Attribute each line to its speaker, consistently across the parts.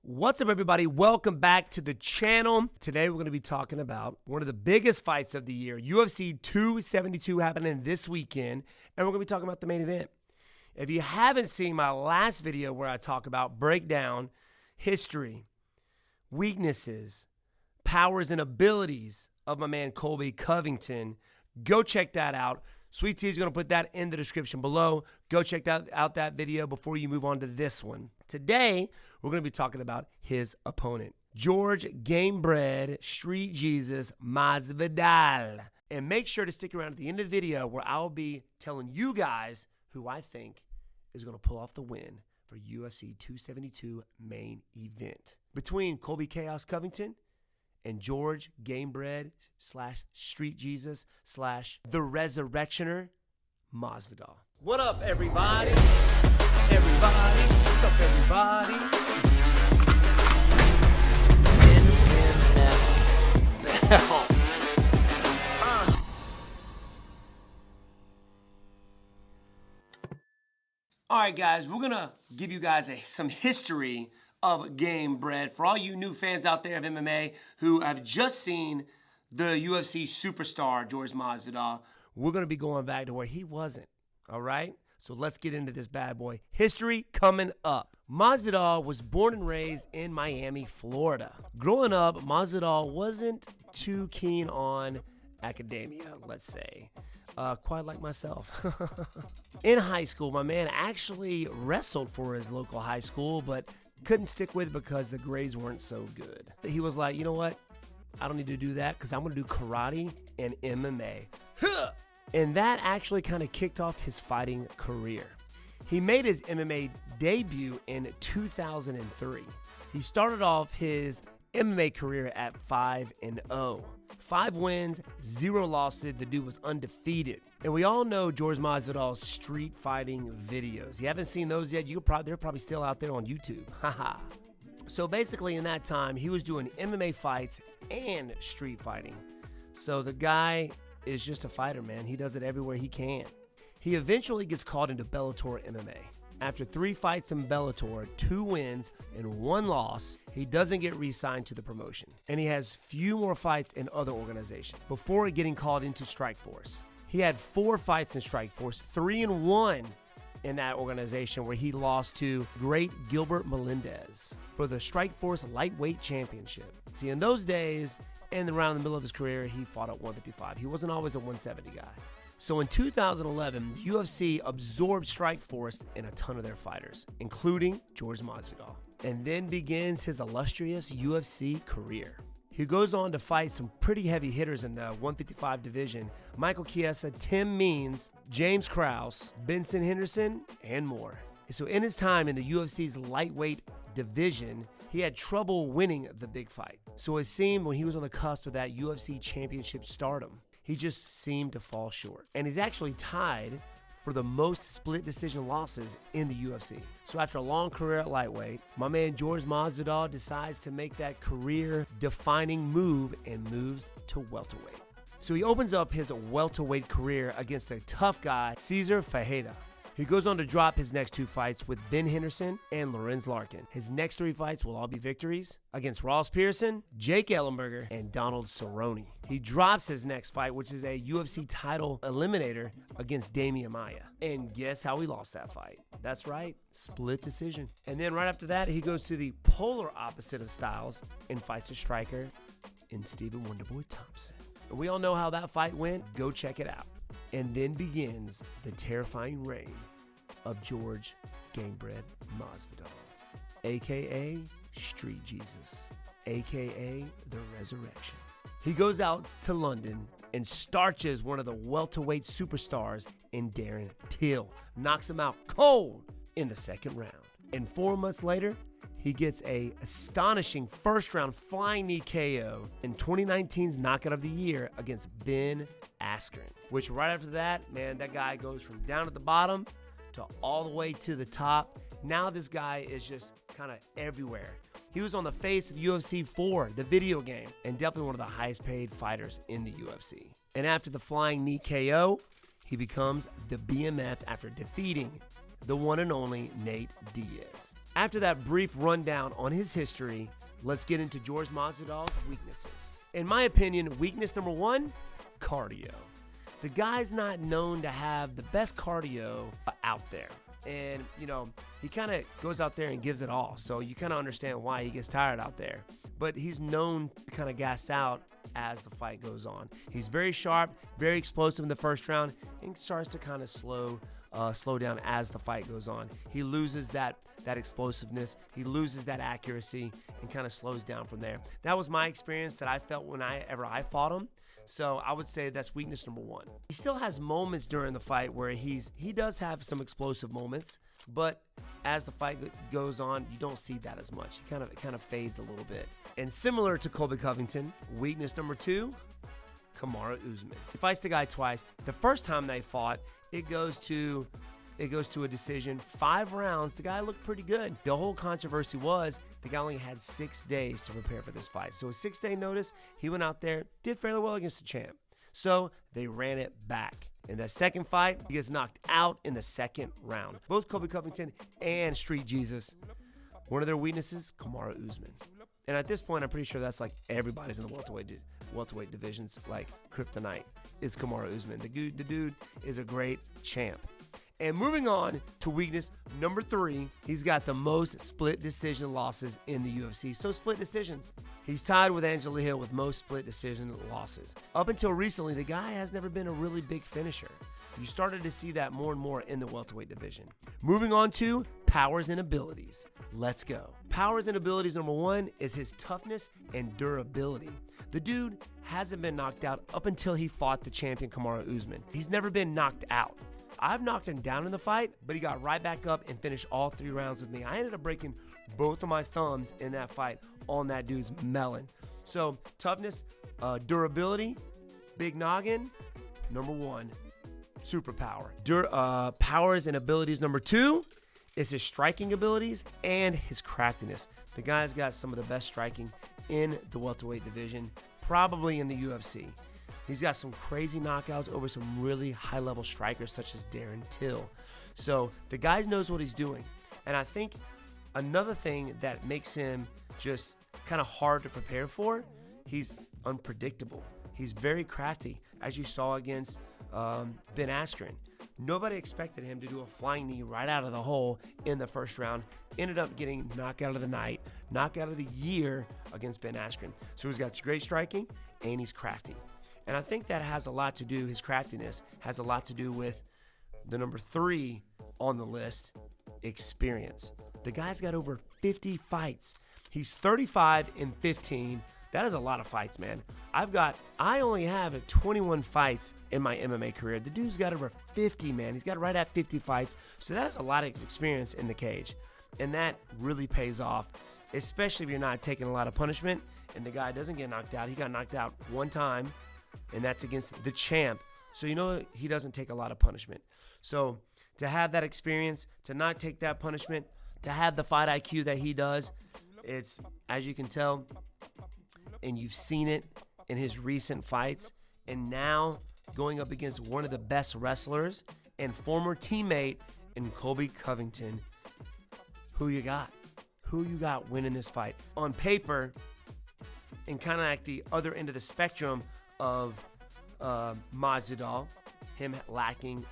Speaker 1: What's up, everybody? Welcome back to the channel. Today, we're going to be talking about one of the biggest fights of the year, UFC 272 happening this weekend, and we're going to be talking about the main event. If you haven't seen my last video where I talk about breakdown, history, weaknesses, powers, and abilities of my man Colby Covington, go check that out. Sweet Tea is going to put that in the description below. Go check out that video before you move on to this one. Today, we're going to be talking about his opponent, Jorge Gamebred, Street Jesus Masvidal. And make sure to stick around at the end of the video where I'll be telling you guys who I think is going to pull off the win for UFC 272 main event. Between Colby Chaos Covington and Jorge Gamebred / Street Jesus / The Resurrectioner Masvidal. What up, everybody? What's up, everybody? All right, guys, we're gonna give you guys some history of Gamebred. For all you new fans out there of MMA who have just seen the UFC superstar, Jorge Masvidal, we're going to be going back to where he wasn't, all right? So let's get into this bad boy. History coming up. Masvidal was born and raised in Miami, Florida. Growing up, Masvidal wasn't too keen on academia, let's say. Quite like myself. In high school, my man actually wrestled for his local high school, but couldn't stick with it because the grades weren't so good. He was like, you know what? I don't need to do that because I'm going to do karate and MMA. And that actually kind of kicked off his fighting career. He made his MMA debut in 2003. He started off his MMA career at 5-0. 5 wins, 0 losses. The dude was undefeated. And we all know Jorge Masvidal's street fighting videos. You haven't seen those yet? They're probably still out there on YouTube. Haha. So basically in that time, he was doing MMA fights and street fighting. So the guy is just a fighter, man. He does it everywhere he can. He eventually gets called into Bellator MMA. After 3 fights in Bellator, 2 wins and 1 loss, he doesn't get re-signed to the promotion. And he has few more fights in other organizations before getting called into Strikeforce. He had 4 fights in Strikeforce, 3-1 in that organization where he lost to great Gilbert Melendez for the Strikeforce Lightweight Championship. See, in those days, and around the middle of his career, he fought at 155. He wasn't always a 170 guy. So in 2011, the UFC absorbed Strikeforce and a ton of their fighters, including Jorge Masvidal, and then begins his illustrious UFC career. He goes on to fight some pretty heavy hitters in the 155 division: Michael Chiesa, Tim Means, James Krause, Benson Henderson, and more. So in his time in the UFC's lightweight division, he had trouble winning the big fight. So it seemed when he was on the cusp of that UFC championship stardom, he just seemed to fall short. And he's actually tied for the most split decision losses in the UFC. So after a long career at lightweight, my man Jorge Masvidal decides to make that career-defining move and moves to welterweight. So he opens up his welterweight career against a tough guy, Cesar Ferreira. He goes on to drop his next 2 fights with Ben Henderson and Lorenz Larkin. His next 3 fights will all be victories against Ross Pearson, Jake Ellenberger, and Donald Cerrone. He drops his next fight, which is a UFC title eliminator against Damian Maia. And guess how he lost that fight? That's right, split decision. And then right after that, he goes to the polar opposite of styles and fights a striker in Stephen Wonderboy Thompson. And we all know how that fight went. Go check it out. And then begins the terrifying reign of Jorge Gamebred Masvidal, a.k.a. Street Jesus, a.k.a. The Resurrection. He goes out to London and starches one of the welterweight superstars in Darren Till, knocks him out cold in the 2nd round. And 4 months later, he gets a astonishing first-round flying knee KO in 2019's Knockout of the Year against Ben Askren, which right after that, man, that guy goes from down at the bottom to all the way to the top. Now this guy is just kind of everywhere. He was on the face of UFC 4, the video game, and definitely one of the highest paid fighters in the UFC. And after the flying knee KO, he becomes the BMF after defeating the one and only Nate Diaz. After that brief rundown on his history, let's get into Jorge Masvidal's weaknesses. In my opinion, weakness number one, cardio. The guy's not known to have the best cardio out there. And, you know, he kind of goes out there and gives it all. So you kind of understand why he gets tired out there. But he's known to kind of gas out as the fight goes on. He's very sharp, very explosive in the first round, and starts to kind of slow down as the fight goes on. He loses that explosiveness. He loses that accuracy and kind of slows down from there. That was my experience that I felt whenever I fought him. So I would say that's weakness number one. He still has moments during the fight where he does have some explosive moments, but as the fight goes on, you don't see that as much. It kind of fades a little bit. And similar to Colby Covington, weakness number two, Kamaru Usman. He fights the guy twice. The first time they fought, it goes to a decision, 5 rounds. The guy looked pretty good. The whole controversy was the guy only had 6 days to prepare for this fight. So a 6-day notice, he went out there, did fairly well against the champ. So they ran it back. In that second fight, he gets knocked out in the second round. Both Colby Covington and Street Jesus, one of their weaknesses, Kamaru Usman. And at this point, I'm pretty sure that's like everybody's in the welterweight divisions, like kryptonite. It's Kamaru Usman. The dude is a great champ. And moving on to weakness number 3, he's got the most split decision losses in the UFC. So split decisions. He's tied with Angela Hill with most split decision losses. Up until recently, the guy has never been a really big finisher. You started to see that more and more in the welterweight division. Moving on to powers and abilities. Let's go. Powers and abilities number 1 is his toughness and durability. The dude hasn't been knocked out up until he fought the champion Kamaru Usman. He's never been knocked out. I've knocked him down in the fight, but he got right back up and finished all 3 rounds with me. I ended up breaking both of my thumbs in that fight on that dude's melon. So toughness, durability, big noggin, number 1, superpower. Powers and abilities number 2 is his striking abilities and his craftiness. The guy's got some of the best striking in the welterweight division, probably in the UFC. He's got some crazy knockouts over some really high-level strikers such as Darren Till. So the guy knows what he's doing. And I think another thing that makes him just kind of hard to prepare for, he's unpredictable. He's very crafty, as you saw against Ben Askren. Nobody expected him to do a flying knee right out of the hole in the first round. Ended up getting knockout of the night, knockout of the year against Ben Askren. So he's got great striking and he's crafty. And I think that has a lot to do, his craftiness has a lot to do with the number 3 on the list, experience. The guy's got over 50 fights. He's 35-15. That is a lot of fights, man. I only have 21 fights in my MMA career. The dude's got over 50, man. He's got right at 50 fights. So that is a lot of experience in the cage. And that really pays off, especially if you're not taking a lot of punishment and the guy doesn't get knocked out. He got knocked out one time, and that's against the champ. So you know he doesn't take a lot of punishment. So to have that experience, to not take that punishment, to have the fight IQ that he does, it's, as you can tell, and you've seen it in his recent fights, and now going up against one of the best wrestlers and former teammate in Colby Covington. Who you got? Who you got winning this fight? On paper, and kind of like the other end of the spectrum of Masvidal, him lacking,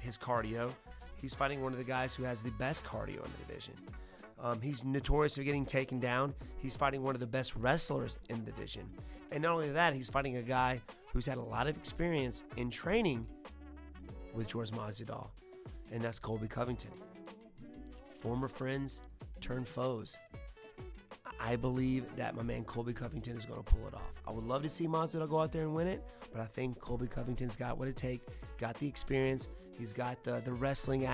Speaker 1: his cardio. He's fighting one of the guys who has the best cardio in the division. He's notorious for getting taken down. He's fighting one of the best wrestlers in the division. And not only that, he's fighting a guy who's had a lot of experience in training with Jorge Masvidal, and that's Colby Covington. Former friends turned foes. I believe that my man Colby Covington is going to pull it off. I would love to see Masvidal go out there and win it, but I think Colby Covington's got what it takes, got the experience, he's got the wrestling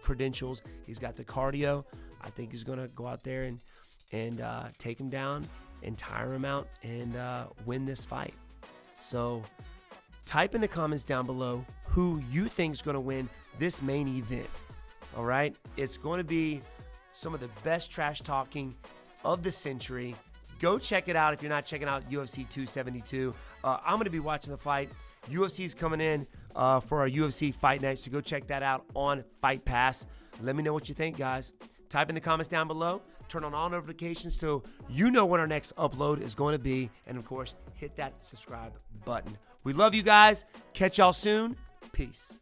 Speaker 1: credentials, he's got the cardio. I think he's going to go out there and take him down and tire him out and win this fight. So type in the comments down below who you think is going to win this main event. All right? It's going to be some of the best trash talking of the century. Go check it out if you're not checking out UFC 272. I'm going to be watching the fight. UFC's coming in for our UFC Fight Night. So go check that out on Fight Pass. Let me know what you think, guys. Type in the comments down below. Turn on all notifications so you know when our next upload is going to be. And, of course, hit that subscribe button. We love you guys. Catch y'all soon. Peace.